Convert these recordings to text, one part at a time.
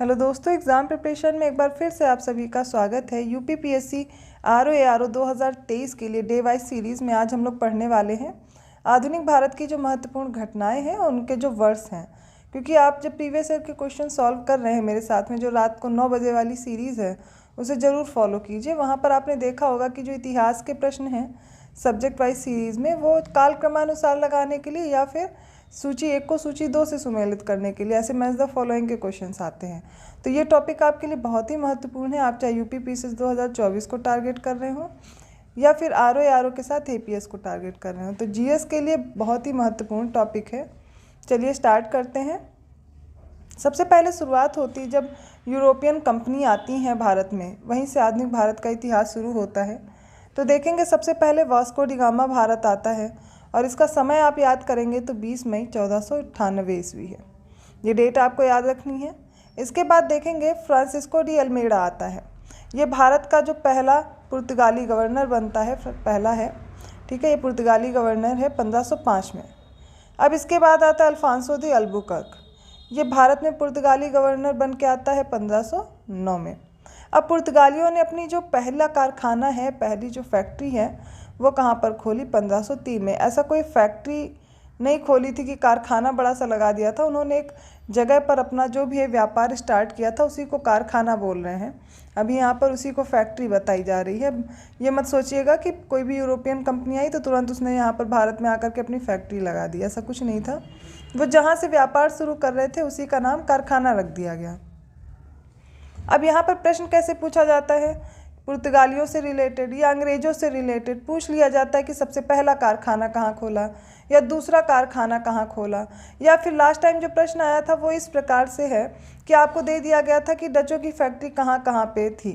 Hello दोस्तों, exam preparation में एक बार फिर से आप सभी का स्वागत है। यूपीपीएससी आरओ 2023 के लिए डे वाइज सीरीज़ में आज हम लोग पढ़ने वाले हैं आधुनिक भारत की जो महत्वपूर्ण घटनाएं हैं और उनके जो वर्ष हैं। क्योंकि आप जब प्रीवियस ईयर के क्वेश्चन सॉल्व कर रहे हैं मेरे साथ में, जो रात को 9 बजे वाली सीरीज़ है उसे ज़रूर फॉलो कीजिए। वहाँ पर आपने देखा होगा कि जो इतिहास के प्रश्न हैं सब्जेक्ट वाइज सीरीज़ में, वो कालक्रमानुसार लगाने के लिए या फिर सूची 1 को सूची 2 से सुमेलित करने के लिए ऐसे मैच द फॉलोइंग के क्वेश्चंस आते हैं। तो ये टॉपिक आपके लिए बहुत ही महत्वपूर्ण है। आप चाहे यूपीपीएससी 2024 को टारगेट कर रहे हो या फिर आरओ के साथ एपीएस को टारगेट कर रहे हो, तो जीएस के लिए बहुत ही महत्वपूर्ण टॉपिक है। चलिए स्टार्ट करते हैं। सबसे पहले शुरुआत होती जब यूरोपियन कंपनी आती हैं भारत में, वहीं से आधुनिक भारत का इतिहास शुरू होता है। तो देखेंगे सबसे पहले वास्को डी गामा भारत आता है और इसका समय आप याद करेंगे तो 20 मई 1498 ईस्वी है। ये डेट आपको याद रखनी है। इसके बाद देखेंगे फ्रांसिस्को डी अल्मेडा आता है। ये भारत का जो पहला पुर्तगाली गवर्नर बनता है, पहला है, ठीक है। ये पुर्तगाली गवर्नर है 1505 में। अब इसके बाद आता है अल्फांसो दी अल्बुकर्क। ये भारत में पुर्तगाली गवर्नर बन के आता है 1509 में। अब पुर्तगालियों ने अपनी जो पहला कारखाना है, पहली जो फैक्ट्री है, वो कहाँ पर खोली? 1503 में। ऐसा कोई फैक्ट्री नहीं खोली थी कि कारखाना बड़ा सा लगा दिया था। उन्होंने एक जगह पर अपना जो भी है व्यापार स्टार्ट किया था, उसी को कारखाना बोल रहे हैं। अभी यहाँ पर उसी को फैक्ट्री बताई जा रही है। ये मत सोचिएगा कि कोई भी यूरोपियन कंपनी आई तो तुरंत उसने यहाँ पर भारत में आकर के अपनी फैक्ट्री लगा दी, ऐसा कुछ नहीं था। वो जहाँ से व्यापार शुरू कर रहे थे उसी का नाम कारखाना रख दिया गया। अब यहाँ पर प्रश्न कैसे पूछा जाता है? पुर्तगालियों से रिलेटेड या अंग्रेज़ों से रिलेटेड पूछ लिया जाता है कि सबसे पहला कारखाना कहाँ खोला या दूसरा कारखाना कहाँ खोला। या फिर लास्ट टाइम जो प्रश्न आया था वो इस प्रकार से है कि आपको दे दिया गया था कि डचों की फैक्ट्री कहाँ कहाँ पे थी,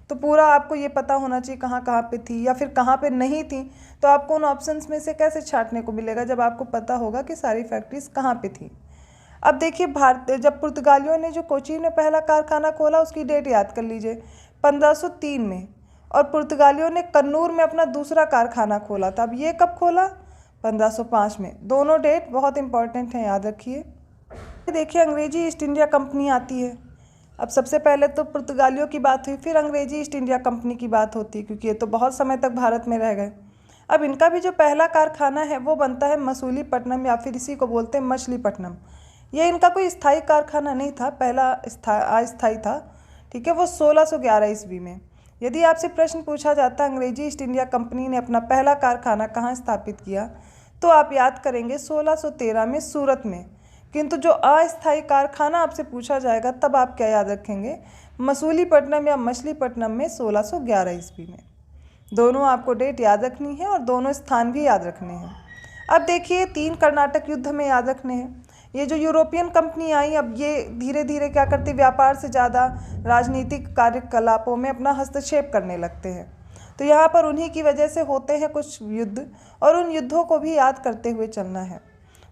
तो पूरा आपको ये पता होना चाहिए कहाँ कहाँ पे थी या फिर कहाँ पे नहीं थी। तो आपको उन ऑप्शंस में से कैसे छांटने को मिलेगा जब आपको पता होगा कि सारी फैक्ट्रीज कहाँ पे थी। अब देखिए, जब पुर्तगालियों ने जो कोचीन में पहला कारखाना खोला उसकी डेट याद कर लीजिए, 1503 में। और पुर्तगालियों ने कन्नूर में अपना दूसरा कारखाना खोला था। अब ये कब खोला? 1505 में। दोनों डेट बहुत इंपॉर्टेंट हैं, याद रखिए। देखिए, अंग्रेजी ईस्ट इंडिया कंपनी आती है। अब सबसे पहले तो पुर्तगालियों की बात हुई, फिर अंग्रेजी ईस्ट इंडिया कंपनी की बात होती है, क्योंकि ये तो बहुत समय तक भारत में रह गए। अब इनका भी जो पहला कारखाना है वो बनता है मसूलीपट्टनम, या फिर इसी को बोलते हैं मछलीपट्टनम। ये इनका कोई स्थायी कारखाना नहीं था, पहला अस्थायी था, ठीक है। वो 1611 ईस्वी में। यदि आपसे प्रश्न पूछा जाता अंग्रेजी ईस्ट इंडिया कंपनी ने अपना पहला कारखाना कहाँ स्थापित किया, तो आप याद करेंगे 1613 में सूरत में। किंतु जो अस्थायी कारखाना आपसे पूछा जाएगा तब आप क्या याद रखेंगे? मसूलीपट्टनम या मछलीपट्टनम में 1611 ईस्वी में। दोनों आपको डेट याद रखनी है और दोनों स्थान भी याद रखने हैं। अब देखिए, 3 कर्नाटक युद्ध में याद रखने हैं। ये जो यूरोपियन कंपनी आई, अब ये धीरे धीरे क्या करती, व्यापार से ज़्यादा राजनीतिक कार्यकलापों में अपना हस्तक्षेप करने लगते हैं। तो यहाँ पर उन्हीं की वजह से होते हैं कुछ युद्ध, और उन युद्धों को भी याद करते हुए चलना है।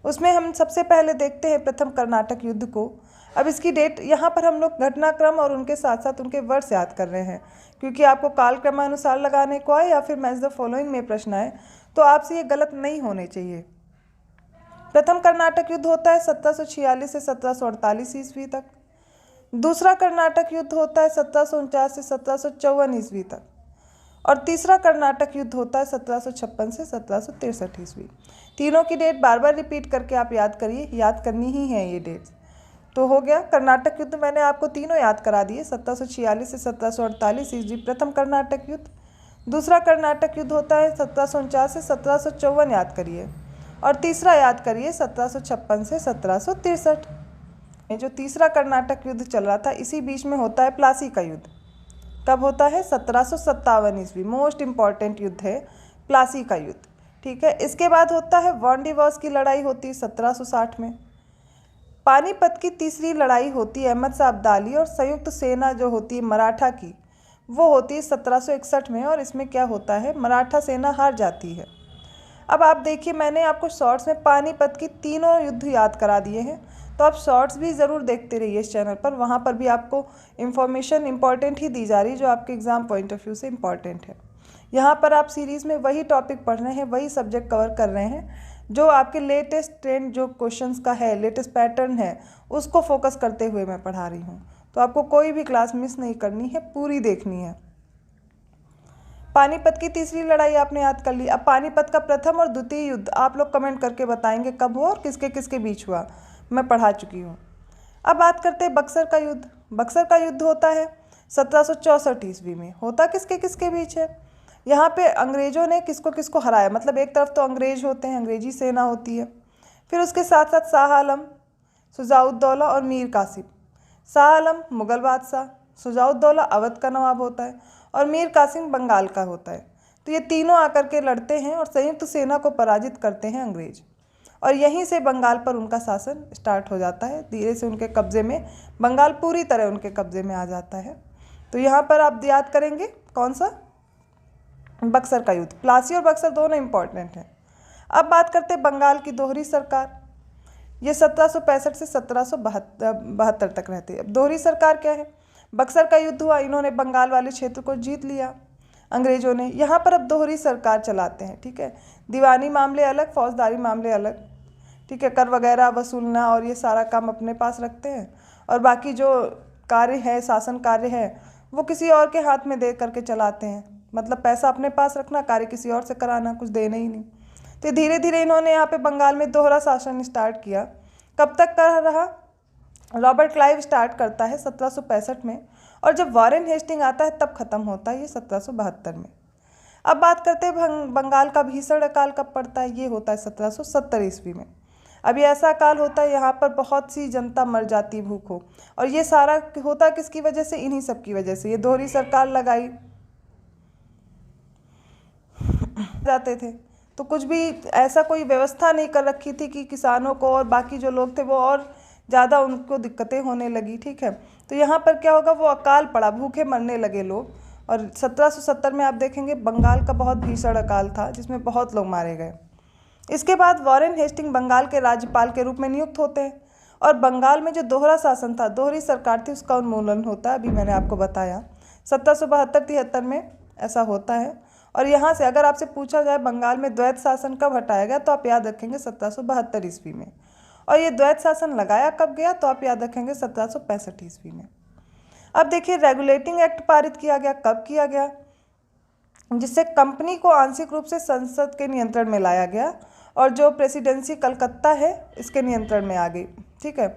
उसमें हम सबसे पहले देखते हैं प्रथम कर्नाटक युद्ध को। अब इसकी डेट यहाँ पर हम लोग घटनाक्रम और उनके साथ साथ उनके वर्ष याद कर रहे हैं, क्योंकि आपको कालक्रमानुसार लगाने को आए या फिर मैच द फॉलोइंग में प्रश्न आए तो आपसे ये गलत नहीं होने चाहिए। प्रथम कर्नाटक युद्ध होता है 1746 से 1748 ईस्वी तक। दूसरा कर्नाटक युद्ध होता है 1749 से 1754 ईस्वी तक। और तीसरा कर्नाटक युद्ध होता है 1756 से 1763 ईस्वी। तीनों की डेट बार बार रिपीट करके आप याद करिए, याद करनी ही है ये डेट्स। तो हो गया कर्नाटक युद्ध, मैंने आपको तीनों याद करा दिए। 1746 से 1748 ईस्वी प्रथम कर्नाटक युद्ध। दूसरा कर्नाटक युद्ध होता है 1749 से 1754, याद करिए। और तीसरा याद करिए 1756 से 1763 में। जो तीसरा कर्नाटक युद्ध चल रहा था, इसी बीच में होता है प्लासी का युद्ध। कब होता है? 1757 ईस्वी। मोस्ट इम्पॉर्टेंट युद्ध है प्लासी का युद्ध, ठीक है। इसके बाद होता है वांडीवर्स की लड़ाई, होती है 1760 में। पानीपत की तीसरी लड़ाई होती है अहमद शाह अब्दाली और संयुक्त सेना जो होती है मराठा की, वो होती है 1761 में। और इसमें क्या होता है, मराठा सेना हार जाती है। अब आप देखिए, मैंने आपको शॉर्ट्स में पानीपत की तीनों युद्ध याद करा दिए हैं, तो आप शॉर्ट्स भी ज़रूर देखते रहिए इस चैनल पर। वहाँ पर भी आपको इन्फॉर्मेशन इंपॉर्टेंट ही दी जा रही है जो आपके एग्ज़ाम पॉइंट ऑफ व्यू से इम्पॉर्टेंट है। यहाँ पर आप सीरीज़ में वही टॉपिक पढ़ रहे हैं, वही सब्जेक्ट कवर कर रहे हैं जो आपके लेटेस्ट ट्रेंड जो क्वेश्चंस का है, लेटेस्ट पैटर्न है, उसको फोकस करते हुए मैं पढ़ा रही हूँ। तो आपको कोई भी क्लास मिस नहीं करनी है, पूरी देखनी है। पानीपत की तीसरी लड़ाई आपने याद कर ली। अब पानीपत का प्रथम और द्वितीय युद्ध आप लोग कमेंट करके बताएंगे कब हुआ और किसके किसके बीच हुआ, मैं पढ़ा चुकी हूँ। अब बात करते हैं बक्सर का युद्ध। बक्सर का युद्ध होता है 1764 ईस्वी में। होता किसके किसके बीच है? यहाँ पे अंग्रेजों ने किसको किसको हराया, मतलब एक तरफ तो अंग्रेज होते हैं, अंग्रेजी सेना होती है, फिर उसके साथ साथ शाह आलम, शुजाउद्दौला और मीर कासिम। शाह आलम मुगल बादशाह, शुजाउद्दौला अवध का नवाब होता है और मीर कासिम बंगाल का होता है। तो ये तीनों आकर के लड़ते हैं और संयुक्त सेना को पराजित करते हैं अंग्रेज, और यहीं से बंगाल पर उनका शासन स्टार्ट हो जाता है। धीरे से उनके कब्जे में बंगाल पूरी तरह उनके कब्जे में आ जाता है। तो यहाँ पर आप याद करेंगे कौन सा? बक्सर का युद्ध। प्लासी और बक्सर दोनों इंपॉर्टेंट हैं। अब बात करते हैं बंगाल की दोहरी सरकार। ये 1765 से 1772 तक रहती है। अब दोहरी सरकार क्या है? बक्सर का युद्ध हुआ, इन्होंने बंगाल वाले क्षेत्र को जीत लिया अंग्रेजों ने। यहाँ पर अब दोहरी सरकार चलाते हैं, ठीक है। दीवानी मामले अलग, फौजदारी मामले अलग, ठीक है। कर वगैरह वसूलना और ये सारा काम अपने पास रखते हैं, और बाकी जो कार्य है, शासन कार्य है, वो किसी और के हाथ में दे करके चलाते हैं। मतलब पैसा अपने पास रखना, कार्य किसी और से कराना, कुछ देना ही नहीं। तो धीरे धीरे इन्होंने यहाँ पे बंगाल में दोहरा शासन स्टार्ट किया। कब तक कर रहा? रॉबर्ट क्लाइव स्टार्ट करता है 1765 में, और जब वॉरेन हेस्टिंग आता है तब खत्म होता है ये 1772 में। अब बात करते हैं बंगाल का भीषण अकाल कब पड़ता है? ये होता है 1770 ईस्वी में। अब ये ऐसा अकाल होता है यहाँ पर बहुत सी जनता मर जाती भूखों, और ये सारा होता किसकी वजह से? इन्हीं सब की वजह से। ये दोहरी सरकार लगाई जाते थे, तो कुछ भी ऐसा कोई व्यवस्था नहीं कर रखी थी कि किसानों को और बाकी जो लोग थे वो और ज़्यादा उनको दिक्कतें होने लगी, ठीक है। तो यहाँ पर क्या होगा? वो अकाल पड़ा, भूखे मरने लगे लोग। और 1770 में आप देखेंगे बंगाल का बहुत भीषण अकाल था जिसमें बहुत लोग मारे गए। इसके बाद वॉरेन हेस्टिंग बंगाल के राज्यपाल के रूप में नियुक्त होते हैं, और बंगाल में जो दोहरा शासन था, दोहरी सरकार थी, उसका उन्मूलन होता है। अभी मैंने आपको बताया 1772-73 में ऐसा होता है। और यहाँ से अगर आपसे पूछा जाए बंगाल में द्वैत शासन कब हटाया गया, तो आप याद रखेंगे 1772 ईस्वी में। और ये द्वैत शासन लगाया कब गया, तो आप याद रखेंगे 1765 ईस्वी में। अब देखिए रेगुलेटिंग एक्ट पारित किया गया। कब किया गया? जिससे कंपनी को आंशिक रूप से संसद के नियंत्रण में लाया गया, और जो प्रेसिडेंसी कलकत्ता है इसके नियंत्रण में आ गई, ठीक है।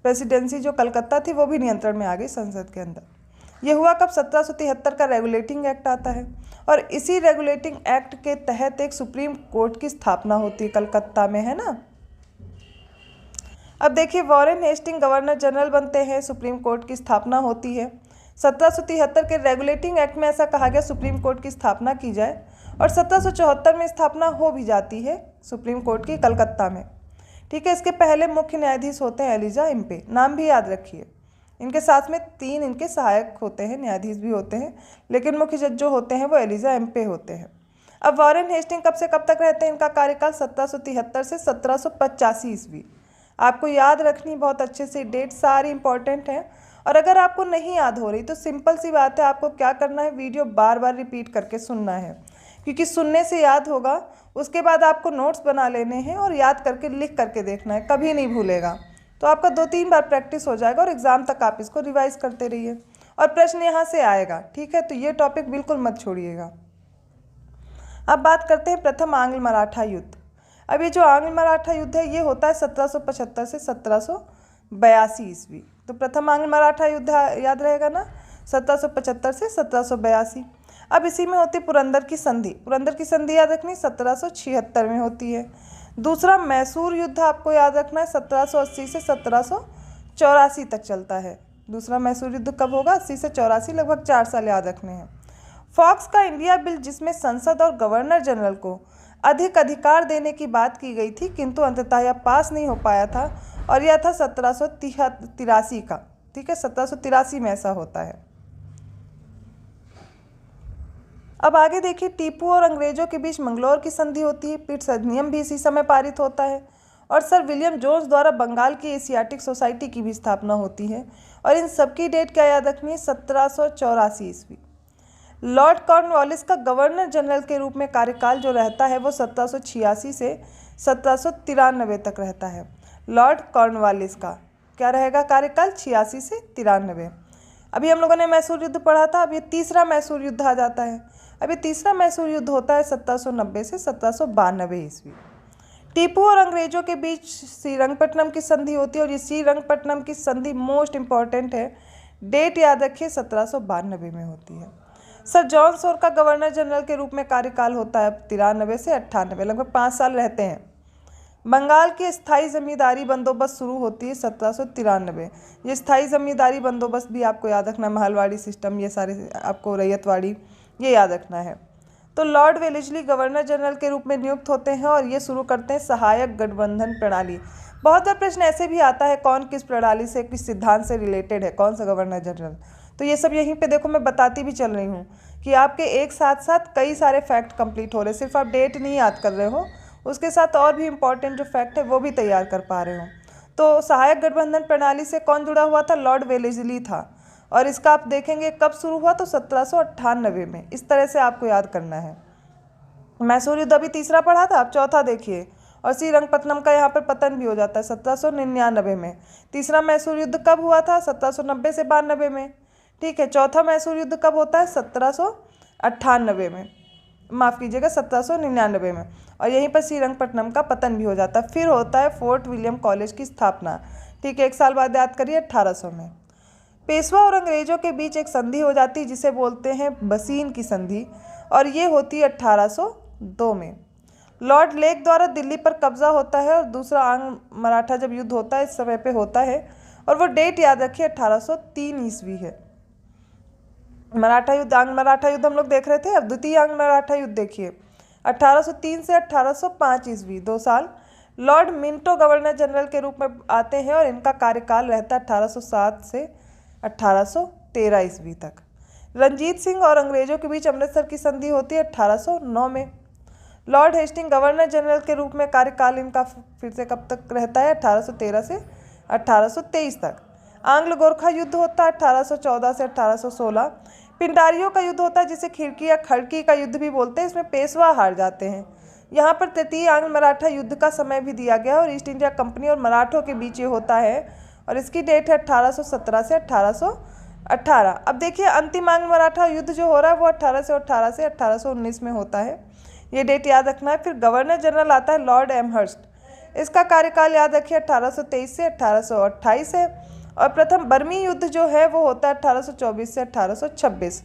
प्रेसिडेंसी जो कलकत्ता थी वो भी नियंत्रण में आ गई संसद के अंदर। ये हुआ कब? 1773 का रेगुलेटिंग एक्ट आता है, और इसी रेगुलेटिंग एक्ट के तहत एक सुप्रीम कोर्ट की स्थापना होती है कलकत्ता में, है ना। अब देखिए वॉरेन हेस्टिंग गवर्नर जनरल बनते हैं, सुप्रीम कोर्ट की स्थापना होती है। 1773 के रेगुलेटिंग एक्ट में ऐसा कहा गया सुप्रीम कोर्ट की स्थापना की जाए, और 1774 में स्थापना हो भी जाती है सुप्रीम कोर्ट की कलकत्ता में, ठीक है। इसके पहले मुख्य न्यायाधीश होते हैं एलिजा इम्पे, नाम भी याद रखिए। इनके साथ में 3 इनके सहायक होते हैं, न्यायाधीश भी होते हैं, लेकिन मुख्य जज जो होते हैं वो एलिजा इम्पे होते हैं। अब वॉरेन हेस्टिंग कब से कब तक रहते हैं? इनका कार्यकाल 1773 से 1785 ईस्वी। आपको याद रखनी बहुत अच्छे से, डेट सारी इंपॉर्टेंट है। और अगर आपको नहीं याद हो रही तो सिंपल सी बात है, आपको क्या करना है, वीडियो बार बार रिपीट करके सुनना है, क्योंकि सुनने से याद होगा। उसके बाद आपको नोट्स बना लेने हैं और याद करके लिख करके देखना है, कभी नहीं भूलेगा। तो आपका 2-3 बार प्रैक्टिस हो जाएगा, और एग्ज़ाम तक आप इसको रिवाइज करते रहिए, और प्रश्न यहाँ से आएगा, ठीक है। तो ये टॉपिक बिल्कुल मत छोड़िएगा। अब बात करते हैं प्रथम आंग्ल मराठा युद्ध। अब ये जो आंग्ल मराठा युद्ध है ये होता है 1775 से 1782 ईस्वी। तो प्रथम आंग्ल मराठा युद्ध याद रहेगा ना, 1775 से 1782। अब इसी में होती पुरंदर की संधि। पुरंदर की संधि याद रखनी 1776 में होती है। दूसरा मैसूर युद्ध आपको याद रखना है 1780 से 1784 तक चलता है। दूसरा मैसूर युद्ध कब होगा? 80 से 84, लगभग 4 साल याद रखने हैं। फॉक्स का इंडिया बिल, जिसमें संसद और गवर्नर जनरल को अधिक अधिकार देने की बात की गई थी, किंतु अंततः यह पास नहीं हो पाया था, और यह था 1783 का, ठीक है। 1783 में ऐसा होता है। अब आगे देखिए, टीपू और अंग्रेजों के बीच मंगलौर की संधि होती है। पिट्स अधिनियम भी इसी समय पारित होता है, और सर विलियम जोन्स द्वारा बंगाल की एशियाटिक सोसाइटी की भी स्थापना होती है। और इन सबकी डेट क्या याद रखनी है? 1784 ईस्वी। लॉर्ड कॉर्नवालिस का गवर्नर जनरल के रूप में कार्यकाल जो रहता है वो 1786 से 1793 तक रहता है। लॉर्ड कॉर्नवालिस का क्या रहेगा कार्यकाल? 86 से 93। अभी हम लोगों ने मैसूर युद्ध पढ़ा था, अब ये तीसरा मैसूर युद्ध आ जाता है। अब ये तीसरा मैसूर युद्ध होता है 1790 से 1792 ईस्वी। टीपू और अंग्रेजों के बीच श्रीरंगपट्टनम की संधि होती है और ये श्रीरंगपट्टनम की संधि मोस्ट इंपॉर्टेंट है, डेट याद रखिए 1792 में होती है। सर जॉन सोर का गवर्नर जनरल के रूप में कार्यकाल होता है 93 से 98, लगभग 5 साल रहते हैं। बंगाल की स्थायी जमींदारी बंदोबस्त शुरू होती है 1793। ये स्थायी जमींदारी बंदोबस्त भी आपको याद रखना, महलवाड़ी सिस्टम, ये सारे आपको रैयतवाड़ी, ये याद रखना है। तो लॉर्ड वेलेस्ली गवर्नर जनरल के रूप में नियुक्त होते हैं और ये शुरू करते हैं सहायक गठबंधन प्रणाली। बहुत बार प्रश्न ऐसे भी आता है कौन किस प्रणाली से, किस सिद्धांत से रिलेटेड है, कौन सा गवर्नर जनरल। तो ये सब यहीं पे देखो मैं बताती भी चल रही हूँ कि आपके एक साथ साथ कई सारे फैक्ट कंप्लीट हो रहे, सिर्फ आप डेट नहीं याद कर रहे हो, उसके साथ और भी इम्पॉर्टेंट जो फैक्ट है वो भी तैयार कर पा रहे हो। तो सहायक गठबंधन प्रणाली से कौन जुड़ा हुआ था? लॉर्ड वेलेस्ली था। और इसका आप देखेंगे कब शुरू हुआ, तो 1798 में। इस तरह से आपको याद करना है। मैसूर युद्ध अभी तीसरा पढ़ा था, आप चौथा देखिए। और श्रीरंगपट्टनम का यहाँ पर पतन भी हो जाता है 1799 में। तीसरा मैसूर युद्ध कब हुआ था? 1790 से 92 में। ठीक है, चौथा मैसूर युद्ध कब होता है? 1798 में, माफ़ कीजिएगा 1799 में। और यहीं पर श्रीरंगपट्टनम का पतन भी हो जाता है। फिर होता है फोर्ट विलियम कॉलेज की स्थापना। ठीक है, 1 साल बाद याद करिए 1800 में। पेशवा और अंग्रेजों के बीच एक संधि हो जाती है जिसे बोलते हैं बसीन की संधि, और ये होती है 1802 में। लॉर्ड लेक द्वारा दिल्ली पर कब्जा होता है और दूसरा आंग्ल मराठा जब युद्ध होता है इस समय पे होता है, और वो डेट याद रखिए 1803 ईस्वी है। मराठा युद्ध, आंग्ल मराठा युद्ध हम लोग देख रहे थे, अब द्वितीय आंग्ल मराठा युद्ध देखिए 1803 से 1805 ईस्वी, 2 साल। लॉर्ड मिंटो गवर्नर जनरल के रूप में आते हैं और इनका कार्यकाल रहता है 1807 से 1813 ईस्वी तक। रंजीत सिंह और अंग्रेजों के बीच अमृतसर की संधि होती है 1809 में। लॉर्ड हेस्टिंग गवर्नर जनरल के रूप में कार्यकाल इनका फिर से कब तक रहता है? 1813 से 1823 तक। आंग्ल गोरखा युद्ध होता है 1814 से 1816। पिंडारियों का युद्ध होता है जिसे खिड़की या खड़की का युद्ध भी बोलते हैं, इसमें पेशवा हार जाते हैं। यहाँ पर तृतीय आंग्ल मराठा युद्ध का समय भी दिया गया और ईस्ट इंडिया कंपनी और मराठों के बीच ये होता है, और इसकी डेट है 1817 से 1818। अब देखिए अंतिम आंग्ल मराठा युद्ध जो हो रहा है वो 1818 से 1819 में होता है, ये डेट याद रखना है। फिर गवर्नर जनरल आता है लॉर्ड एमहर्स्ट, इसका कार्यकाल याद रखिए 1823 से 1828 है। और प्रथम बर्मी युद्ध जो है वो होता है 1824 से 1826।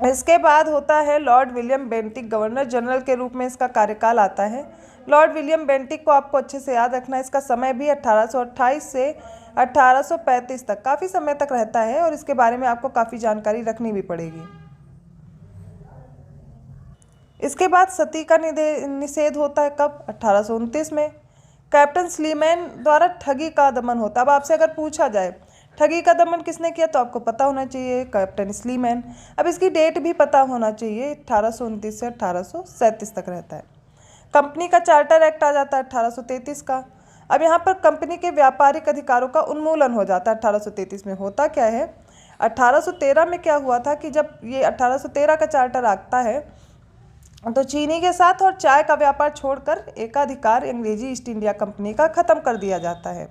इसके बाद होता है Lord William Bentinck governor general के रूप में इसका कार्यकाल आता है। लॉर्ड विलियम बेंटिक को आपको अच्छे से याद रखना है, इसका समय भी 1828 से 1835 तक, काफ़ी समय तक रहता है और इसके बारे में आपको काफ़ी जानकारी रखनी भी पड़ेगी। इसके बाद सती का निषेध होता है कब? 1829 में। कैप्टन स्लीमैन द्वारा ठगी का दमन होता है। अब आपसे अगर पूछा जाए ठगी का दमन किसने किया तो आपको पता होना चाहिए कैप्टन स्लीमैन। अब इसकी डेट भी पता होना चाहिए, 1829 से 1837 तक रहता है। कंपनी का चार्टर एक्ट आ जाता है 1833 का। अब यहाँ पर कंपनी के व्यापारिक अधिकारों का उन्मूलन हो जाता है 1833 में। होता क्या है, 1813 में क्या हुआ था कि जब ये 1813 का चार्टर आता है तो चीनी के साथ और चाय का व्यापार छोड़कर एकाधिकार अंग्रेजी ईस्ट इंडिया कंपनी का ख़त्म कर दिया जाता है।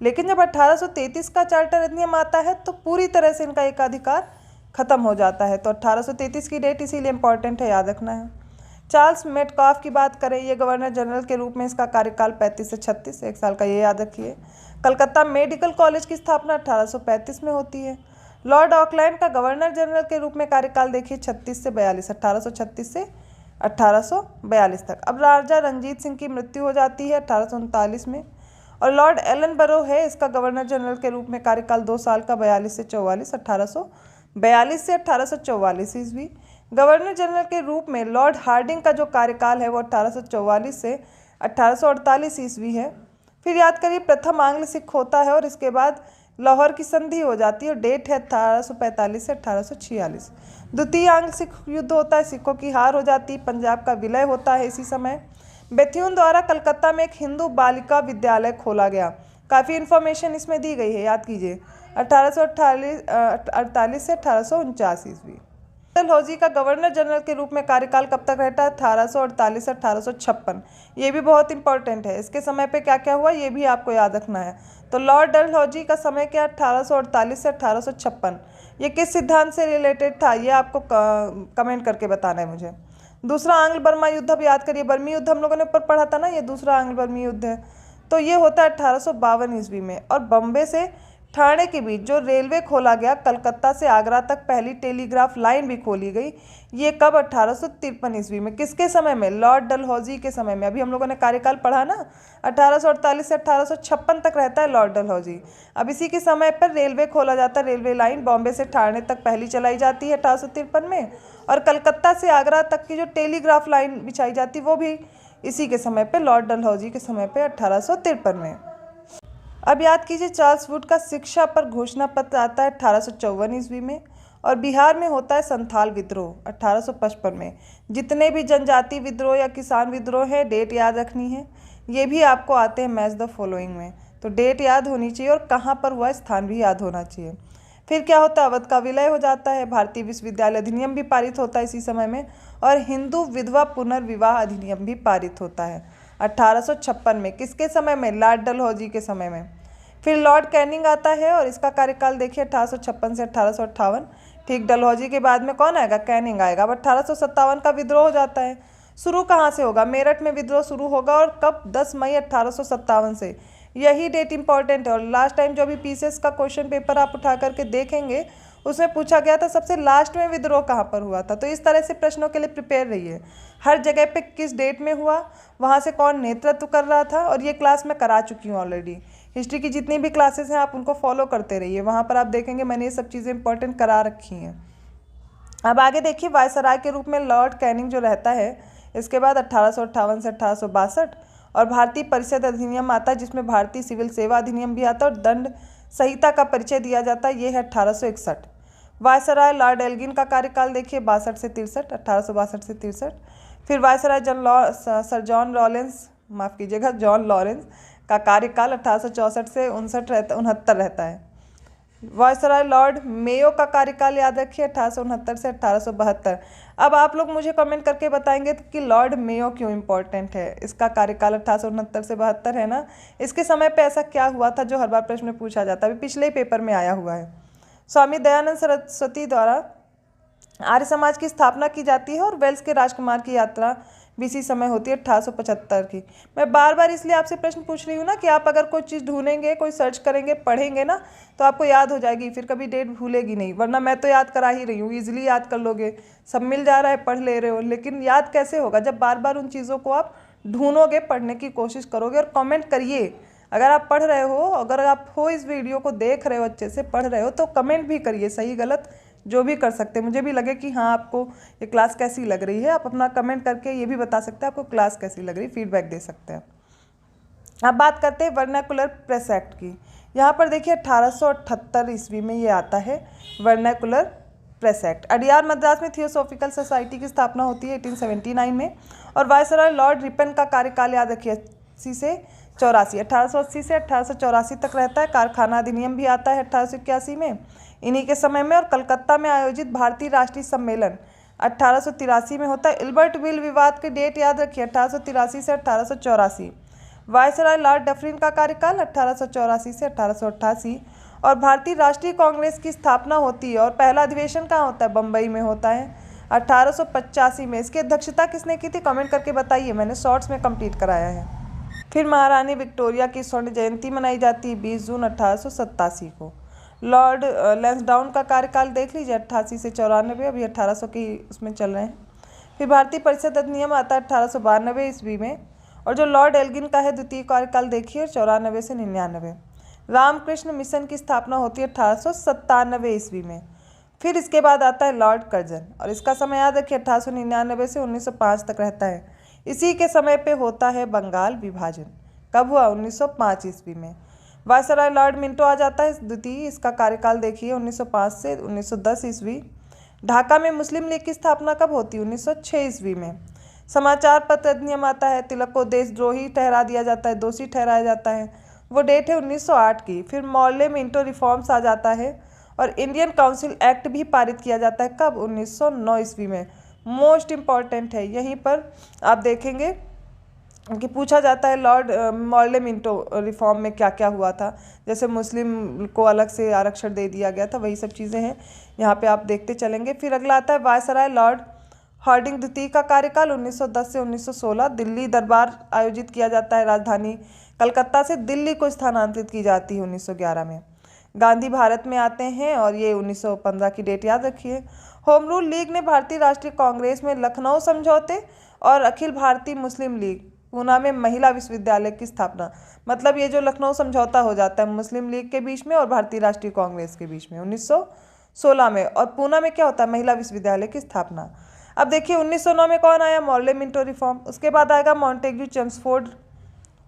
लेकिन जब 1833 का चार्टर अधिनियम आता है तो पूरी तरह से इनका एकाधिकार खत्म हो जाता है। तो 1833 की डेट इसीलिए इम्पॉर्टेंट है, याद रखना है। चार्ल्स मेटकाफ की बात करें, ये गवर्नर जनरल के रूप में इसका कार्यकाल 35 से 36, 1 साल का, ये याद रखिए। कलकत्ता मेडिकल कॉलेज की स्थापना 1835 में होती है। लॉर्ड ऑकलैंड का गवर्नर जनरल के रूप में कार्यकाल देखिए 36 से 42, 1836 से 1842 तक। अब राजा रंजीत सिंह की मृत्यु हो जाती है 1839 में। और लॉर्ड एलन बरो है, इसका गवर्नर जनरल के रूप में कार्यकाल 2 साल का, 42 से 44, 1842 से 1844 ईस्वी। गवर्नर जनरल के रूप में लॉर्ड हार्डिंग का जो कार्यकाल है वो 1844 से 1848 ईस्वी है। फिर याद करिए प्रथम आंग्ल सिख होता है और इसके बाद लाहौर की संधि हो जाती है और डेट है 1845 से 1846। द्वितीय आंग्ल सिख युद्ध होता है, सिखों की हार हो जाती, पंजाब का विलय होता है इसी समय। बेथ्यून द्वारा कलकत्ता में एक हिंदू बालिका विद्यालय खोला गया, काफ़ी इन्फॉर्मेशन इसमें दी गई है, याद कीजिए। 1848 से 1849 ईस्वी। डलहौजी का गवर्नर जनरल के रूप में कार्यकाल कब तक रहता है? 1848 से 1856। ये भी बहुत इंपॉर्टेंट है। इसके समय पे क्या क्या हुआ ये भी आपको याद रखना है। तो लॉर्ड डलहौजी का समय क्या? 1848 से 1856। ये किस सिद्धांत से रिलेटेड था ये आपको कमेंट करके बताना है मुझे। दूसरा आंग्ल बर्मा युद्ध, अब याद करिए बर्मी युद्ध हम लोगों ने ऊपर पढ़ा था ना, ये दूसरा आंग्ल बर्मी युद्ध है। तो ये होता है 1852 ईस्वी में। और बम्बे से ठाणे के बीच जो रेलवे खोला गया, कलकत्ता से आगरा तक पहली टेलीग्राफ लाइन भी खोली गई, ये कब? 1853 ईस्वी में। किसके समय में? लॉर्ड डलहौजी के समय में। अभी हम लोगों ने कार्यकाल पढ़ा ना, 1848 से 1856 तक रहता है लॉर्ड डलहौजी। अब इसी के समय पर रेलवे खोला जाता है, रेलवे लाइन बॉम्बे से ठाणे तक पहली चलाई जाती है 1853 में, और कलकत्ता से आगरा तक की जो टेलीग्राफ लाइन बिछाई जाती वो भी इसी के समय पे, लॉर्ड डलहौजी के समय पे 1853 में। अब याद कीजिए चार्ल्स वुड का शिक्षा पर घोषणा पत्र आता है 1854 ईस्वी में। और बिहार में होता है संथाल विद्रोह 1855 में। जितने भी जनजाति विद्रोह या किसान विद्रोह है, डेट याद रखनी है। ये भी आपको आते हैं मैच द फॉलोइंग में, तो डेट याद होनी चाहिए और कहाँ पर हुआ स्थान भी याद होना चाहिए। फिर क्या होता है? अवध का विलय हो जाता है। भारतीय विश्वविद्यालय अधिनियम भी पारित होता है इसी समय में। और हिंदू विधवा पुनर्विवाह अधिनियम भी पारित होता है 1856 में। किसके समय में? लॉर्ड डलहौजी के समय में। फिर लॉर्ड कैनिंग आता है और इसका कार्यकाल देखिए 1856 से 1858। ठीक, डलहौजी के बाद में कौन आएगा? कैनिंग आएगा। अब 1857 का विद्रोह हो जाता है। शुरू कहाँ से होगा? मेरठ में विद्रोह शुरू होगा। और कब? 10 मई 1857 से। यही डेट इंपॉर्टेंट है। और लास्ट टाइम जो भी पीसीएस का क्वेश्चन पेपर आप उठा करके देखेंगे उसमें पूछा गया था सबसे लास्ट में विद्रोह कहाँ पर हुआ था। तो इस तरह से प्रश्नों के लिए प्रिपेयर रहिए। हर जगह पे किस डेट में हुआ, वहाँ से कौन नेतृत्व कर रहा था, और ये क्लास मैं करा चुकी हूँ ऑलरेडी। हिस्ट्री की जितनी भी क्लासेस हैं आप उनको फॉलो करते रहिए, वहाँ पर आप देखेंगे मैंने ये सब चीज़ें इंपॉर्टेंट करा रखी हैं। अब आगे देखिए, वायसराय के रूप में लॉर्ड कैनिंग जो रहता है, इसके बाद 1858 से 1862 और भारतीय परिषद अधिनियम आता है, जिसमें भारतीय सिविल सेवा अधिनियम भी आता है और दंड संहिता का परिचय दिया जाता है, ये है 1861। वायसराय लॉर्ड एल्गिन का कार्यकाल देखिए 62 से 63, 1862 से 63। फिर वायसराय सर जॉन लॉरेंस, माफ़ कीजिएगा, जॉन लॉरेंस का कार्यकाल 1864 से 69 रहता है। वायसराय लॉर्ड मेयो का कार्यकाल याद रखिए 1869 से 1872। अब आप लोग मुझे कमेंट करके बताएंगे कि लॉर्ड मेयो क्यों इम्पोर्टेंट है। इसका कार्यकाल 1869 से 72 है ना। इसके समय पे ऐसा क्या हुआ था जो हर बार प्रश्न में पूछा जाता है, अभी पिछले ही पेपर में आया हुआ है। स्वामी दयानंद सरस्वती द्वारा आर्य समाज की स्थापना की जाती है और वेल्स के राजकुमार की यात्रा भी इसी समय होती है 1875 की। मैं बार बार इसलिए आपसे प्रश्न पूछ रही हूँ ना कि आप अगर कोई चीज़ ढूंढेंगे, कोई सर्च करेंगे, पढ़ेंगे ना, तो आपको याद हो जाएगी, फिर कभी डेट भूलेगी नहीं। वरना मैं तो याद करा ही रही हूँ, ईजिली याद कर लोगे, सब मिल जा रहा है, पढ़ ले रहे हो, लेकिन याद कैसे होगा जब बार बार उन चीज़ों को आप ढूंढोगे, पढ़ने की कोशिश करोगे। और कमेंट करिए, अगर आप पढ़ रहे हो, अगर आप हो इस वीडियो को देख रहे हो, अच्छे से पढ़ रहे हो, तो कमेंट भी करिए, सही गलत जो भी कर सकते हैं। मुझे भी लगे कि हाँ आपको ये क्लास कैसी लग रही है। आप अपना कमेंट करके ये भी बता सकते हैं आपको क्लास कैसी लग रही है, फीडबैक दे सकते हैं। अब बात करते हैं वर्नाकुलर प्रेस एक्ट की। यहाँ पर देखिए 1878 ईस्वी में ये आता है vernacular press act. Adyar Madras में थियोसॉफिकल सोसाइटी की स्थापना होती है 1879 में। और वायसराय लॉर्ड रिपन का कार्यकाल याद रखिए 80 से 84, 1880 से 1884 तक रहता है। कारखाना अधिनियम भी आता है 1881 में इन्हीं के समय में। और कलकत्ता में आयोजित भारतीय राष्ट्रीय सम्मेलन 1883 में होता है। इल्बर्ट विल विवाद की डेट याद रखिए 1883 से 1884। वायसराय लॉर्ड डफरिन का कार्यकाल 1884 से 1888। और भारतीय राष्ट्रीय कांग्रेस की स्थापना होती है और पहला अधिवेशन कहाँ होता है? बम्बई में होता है 1885 में। इसकी अध्यक्षता किसने की थी? कमेंट करके बताइए, मैंने शॉर्ट्स में कंप्लीट कराया है। फिर महारानी विक्टोरिया की स्वर्ण जयंती मनाई जाती है 20 जून 1887 को। लॉर्ड लैंसडाउन का कार्यकाल देख लीजिए 88 से 94, अभी 1800 की उसमें चल रहे हैं। फिर भारतीय परिषद अधिनियम आता है 1892 ईस्वी में। और जो लॉर्ड एल्गिन का है द्वितीय कार्यकाल देखिए 94 से 99। रामकृष्ण मिशन की स्थापना होती है 1897 ईस्वी में। फिर इसके बाद आता है लॉर्ड कर्जन और इसका समय याद रखिए 1899 से 1905 तक रहता है। इसी के समय पे होता है बंगाल विभाजन। कब हुआ? 1905 ईस्वी में। वायसराय लॉर्ड मिंटो आ जाता है द्वितीय, इसका कार्यकाल देखिए 1905 से 1910 ईस्वी। ढाका में मुस्लिम लीग की स्थापना कब होती है? 1906 ईस्वी में। समाचार पत्र अधिनियम आता है, तिलक को देशद्रोही ठहरा दिया जाता है, दोषी ठहराया जाता है, वो डेट है 1908 की। फिर मॉर्ले मिंटो रिफॉर्म्स आ जाता है और इंडियन काउंसिल एक्ट भी पारित किया जाता है कब? 1909 ईस्वी में। मोस्ट इम्पॉर्टेंट है, यहीं पर आप देखेंगे कि पूछा जाता है लॉर्ड मॉर्ले मिंटो रिफॉर्म में क्या क्या हुआ था। जैसे मुस्लिम को अलग से आरक्षण दे दिया गया था, वही सब चीज़ें हैं यहाँ पे आप देखते चलेंगे। फिर अगला आता है वायसराय लॉर्ड हार्डिंग द्वितीय का कार्यकाल 1910 से 1916। दिल्ली दरबार आयोजित किया जाता है, राजधानी कलकत्ता से दिल्ली को स्थानांतरित की जाती है 1911 में। गांधी भारत में आते हैं और ये 1915 की डेट याद रखिए। होम रूल लीग ने भारतीय राष्ट्रीय कांग्रेस में लखनऊ समझौते और अखिल भारतीय मुस्लिम लीग पूना में महिला विश्वविद्यालय की स्थापना। मतलब ये जो लखनऊ समझौता हो जाता है मुस्लिम लीग के बीच में और भारतीय राष्ट्रीय कांग्रेस के बीच में 1916 में, और पूना में क्या होता है? महिला विश्वविद्यालय की स्थापना। अब देखिए 1909 में कौन आया? Morley Minto reform. उसके बाद आएगा मॉन्टेग्यू चेम्सफोर्ड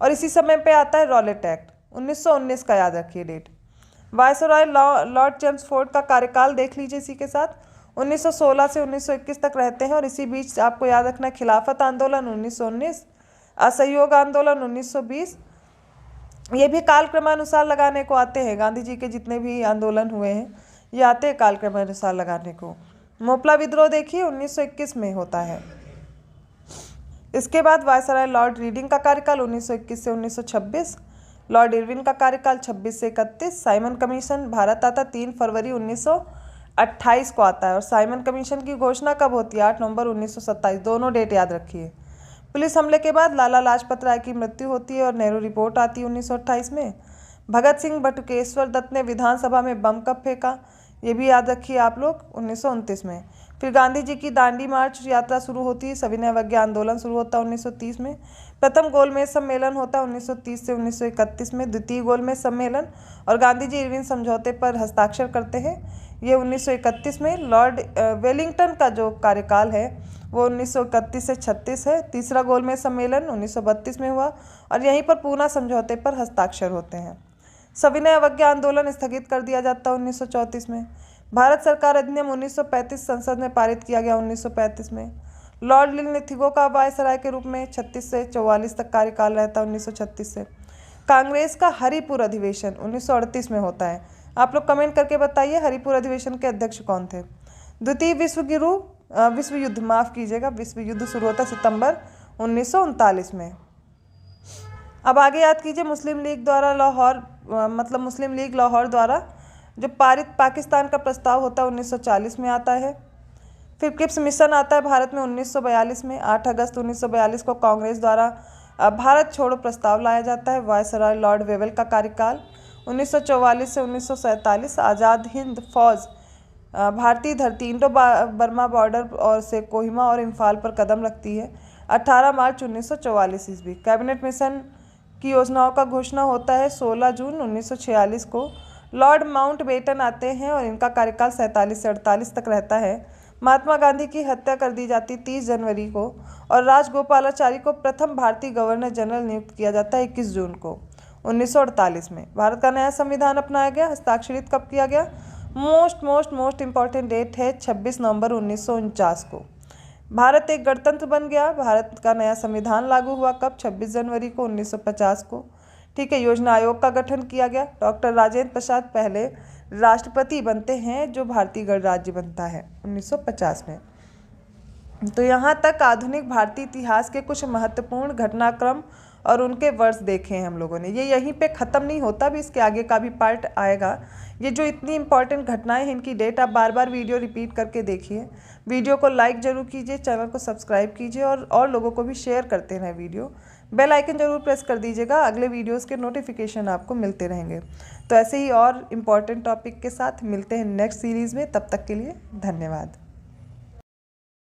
और इसी समय पे आता है रॉलेट एक्ट 1919 का, याद रखिए डेट। वायसराय लॉर्ड चेम्सफोर्ड का कार्यकाल देख लीजिए इसी के साथ, 1916 से 1921 तक रहते हैं। और इसी बीच आपको याद रखना है खिलाफत आंदोलन 1919, असहयोग आंदोलन 1920। ये भी कालक्रमानुसार लगाने को आते हैं, गांधी जी के जितने भी आंदोलन हुए हैं ये आते हैं कालक्रमानुसार लगाने को। मोपला विद्रोह देखिए 1921 में होता है। इसके बाद वायसराय लॉर्ड रीडिंग का कार्यकाल 1921 से 1926, लॉर्ड इरविन का कार्यकाल 26 से 31। साइमन कमीशन भारत आता 3 फरवरी 1928 को आता है। और साइमन कमीशन की घोषणा कब होती है? 8 नवंबर 1927। दोनों डेट याद रखिए। पुलिस हमले के बाद लाला लाजपत राय की मृत्यु होती है और नेहरू रिपोर्ट आती है 1928 में। भगत सिंह बटुकेश्वर दत्त ने विधानसभा में बम कब फेंका? ये भी याद रखिए आप लोग, 1929 में। फिर गांधी जी की दांडी मार्च यात्रा शुरू होती है, सविनय अवज्ञा आंदोलन शुरू होता है 1930 में। प्रथम गोलमेज सम्मेलन होता है 1930 से 1931 में। द्वितीय गोलमेज सम्मेलन और गांधी जी इरविन समझौते पर हस्ताक्षर करते हैं, ये 1931 में। लॉर्ड वेलिंगटन का जो कार्यकाल है वो 1931 से 36 है। तीसरा गोलमेज सम्मेलन 1932 में हुआ और यहीं पर पूना समझौते पर हस्ताक्षर होते हैं। सविनय अवज्ञा आंदोलन स्थगित कर दिया जाता है 1934 में। भारत सरकार अधिनियम 1935 संसद में पारित किया गया 1935 में। लॉर्ड लिनथिगो का वायसराय के रूप में 36 से 44 तक कार्यकाल रहता है 1936 से। कांग्रेस का हरिपुर अधिवेशन 1938 में होता है। आप लोग कमेंट करके बताइए हरिपुर अधिवेशन के अध्यक्ष कौन थे? द्वितीय विश्व युद्ध शुरू होता है सितंबर 1939 में। अब आगे याद कीजिए मुस्लिम लीग लाहौर द्वारा जो पारित पाकिस्तान का प्रस्ताव होता है 1940 में आता है। फिर क्रिप्स मिशन आता है भारत में 1942 में। 8 अगस्त 1942 को कांग्रेस द्वारा भारत छोड़ो प्रस्ताव लाया जाता है। वायसराय लॉर्ड वेवेल का कार्यकाल 1944 से 1947। आज़ाद हिंद फौज भारतीय धरती इंडो बर्मा बॉर्डर और से कोहिमा और इम्फाल पर कदम रखती है 18 मार्च 1944 ईस्वी। कैबिनेट मिशन की योजनाओं का घोषणा होता है 16 जून 1946 को। लॉर्ड माउंटबेटन आते हैं और इनका कार्यकाल 47 से 48 तक रहता है। महात्मा गांधी की हत्या कर दी जाती 30 जनवरी को और राजगोपालाचारी को प्रथम भारतीय गवर्नर जनरल नियुक्त किया जाता है 21 जून को 1948 में। भारत का नया संविधान अपनाया गया, हस्ताक्षरित कब किया गया? मोस्ट इम्पॉर्टेंट डेट है 26 नवंबर 1949 को। भारत एक गणतंत्र बन गया। भारत का नया संविधान लागू हुआ कब? 26 जनवरी को 1950 को। ठीक है। योजना आयोग का गठन किया गया। डॉक्टर राजेंद्र प्रसाद पहले राष्ट्रपति बनते हैं जो भारतीय गणराज्य बनता है 1950 में। तो यहाँ तक आधुनिक भारतीय इतिहास के कुछ महत्वपूर्ण घटनाक्रम और उनके वर्ष देखे हैं हम लोगों ने। ये यहीं पे ख़त्म नहीं होता, भी इसके आगे का भी पार्ट आएगा। ये जो इतनी इंपॉर्टेंट घटनाएं हैं इनकी डेट आप बार बार वीडियो रिपीट करके देखिए। वीडियो को लाइक ज़रूर कीजिए, चैनल को सब्सक्राइब कीजिए और लोगों को भी शेयर करते रहें वीडियो। बेल आइकन ज़रूर प्रेस कर दीजिएगा, अगले वीडियोस के नोटिफिकेशन आपको मिलते रहेंगे। तो ऐसे ही और इम्पॉर्टेंट टॉपिक के साथ मिलते हैं नेक्स्ट सीरीज़ में। तब तक के लिए धन्यवाद।